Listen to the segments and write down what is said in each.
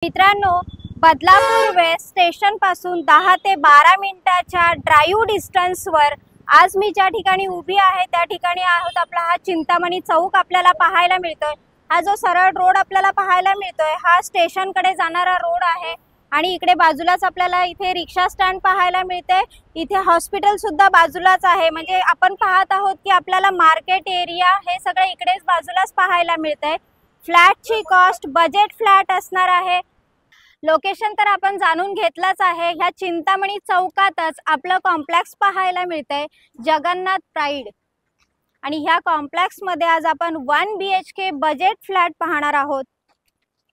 मित्रांनो, Badlapur waste station पासून 10 ते 12 मिनिटाच्या ड्राइव्ह डिस्टन्सवर आज मी ज्या ठिकाणी उभी आहे त्या ठिकाणी आहोत. आपला हा चिंतामणी चौक आपल्याला पाहायला मिळतोय. हा जो सरळ रोड आपल्याला पाहायला मिळतोय हा स्टेशन कडे जाणारा रोड आहे आणि इकडे बाजूलाच आपल्याला इथे रिक्षा स्टँड पाहायला मिळते. इथे हॉस्पिटल सुद्धा बाजूलाच आहे. म्हणजे आपण पाहत आहोत की आपल्याला मार्केट एरिया हे सगळे इकडेच बाजूलाच पाहायला मिळतंय. फ्लॅटची कॉस्ट बजेट फ्लॅट असणार आहे. लोकेशन तर आपण जाणून घेतलाच आहे. ह्या चिंतामणी चौकातच आपलं कॉम्प्लेक्स पाहायला मिळतंय जगन्नाथ प्राईड आणि ह्या कॉम्प्लेक्स मध्ये आज आपण 1 BHK बजेट फ्लॅट पाहणार आहोत.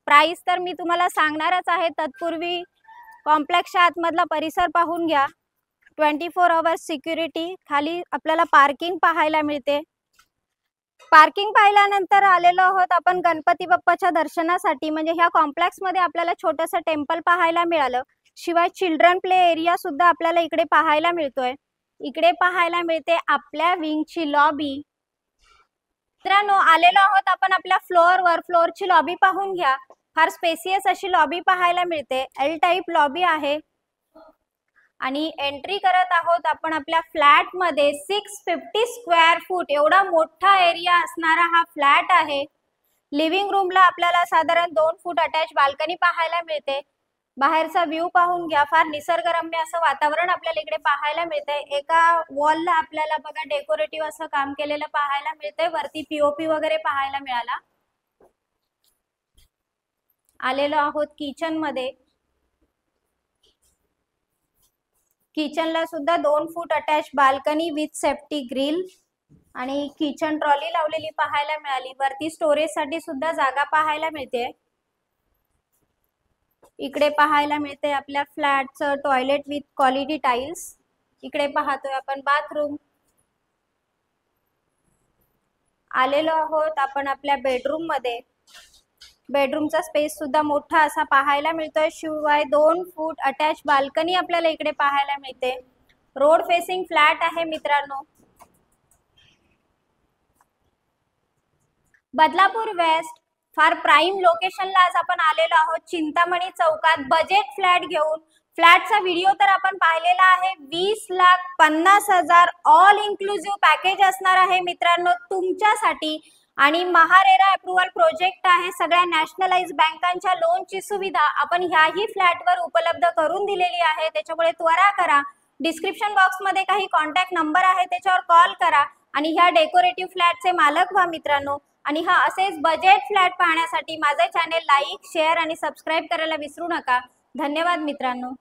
प्राइस तर मी तुम्हाला सांगणारच आहे. तत्पूर्वी कॉम्प्लेक्सच्या आतमधला परिसर पाहून घ्या. 24 आवर्स सिक्युरिटी. खाली आपल्याला पार्किंग पाहायला मिळते. पार्किंग पाहिल्यानंतर आलेलो आहोत आपण गणपती बाप्पाच्या दर्शनासाठी. म्हणजे ह्या कॉम्प्लेक्स मध्ये आपल्याला छोटंसं टेम्पल पाहायला मिळालं. शिवाय चिल्ड्रन प्ले एरिया सुद्धा आपल्याला इकडे पाहायला मिळतोय. इकडे पाहायला मिळते आपल्या विंगची लॉबी. मित्रांनो, आलेलो आहोत आपण आपल्या फ्लोअरवर. फ्लोअरची लॉबी पाहून घ्या. फार स्पेसियस अशी लॉबी पाहायला मिळते. एल टाइप लॉबी आहे आणि एंट्री करत आहोत आपण आपल्या फ्लॅट मध्ये. 650 स्क्वेअर फूट एवढा मोठा एरिया असणारा हा फ्लॅट आहे. लिव्हिंग रूमला आपल्याला साधारण 2 फूट अटॅच बाल्कनी पाहायला मिळते. बाहेरचा व्ह्यू पाहून घ्या. फार निसर्गरम्य असं वातावरण आपल्याला इकडे पाहायला मिळतंय. एका वॉलला आपल्याला बघा डेकोरेटिव्ह असं काम केलेलं पाहायला मिळतंय. वरती POP वगैरे पाहायला मिळाला. आलेलो आहोत किचन मध्ये. किचनला सुद्धा 2 foot attach balcony with safety grill आणि किचन ट्रॉली लावलेली पाहायला मिळाली. वरती स्टोरेज साठी सुद्धा जागा पाहायला मिळते. इकडे पाहायला मिळते आपल्या फ्लॅटचं टॉयलेट विथ क्वालिटी टाइल्स. इकडे पाहतोय आपण बाथरूम. आलेलो आहोत आपण आपल्या बेडरूम मध्ये. बेडरूमचा स्पेस सुद्धा मोठा असा पाहायला मिळतोय. शिवाय 2 फूट अटॅच बाल्कनी आपल्याला इकडे पाहायला मिळते. रोड फेसिंग फ्लॅट आहे मित्रांनो. बदलापूर वेस्ट फार प्राइम लोकेशनला आज आपण आलेलो आहोत. चिंतामणी चौकात बजेट फ्लॅट घेऊन. फ्लॅटचा व्हिडिओ तर आपण पाहिलेला आहे. 20,50,000 ऑल इन्क्लुसिव्ह पॅकेज असणार आहे मित्रांनो तुमच्यासाठी. आणि महारेरा अप्रुव्हल प्रोजेक्ट आहे. सगळ्या नॅशनलाइज बँकांच्या लोनची सुविधा आपण ह्याही फ्लॅटवर उपलब्ध करून दिलेली आहे. त्याच्यामुळे त्वरा करा. डिस्क्रिप्शन बॉक्स मध्ये काही कॉन्टॅक्ट नंबर आहे त्याच्यावर कॉल करा आणि ह्या डेकोरेटिव्ह फ्लॅटचे मालक व्हा मित्रांनो. आणि हा असेच बजेट फ्लॅट पाहण्यासाठी माझे चॅनेल लाईक, शेअर आणि सबस्क्राईब करायला विसरू नका. धन्यवाद मित्रांनो.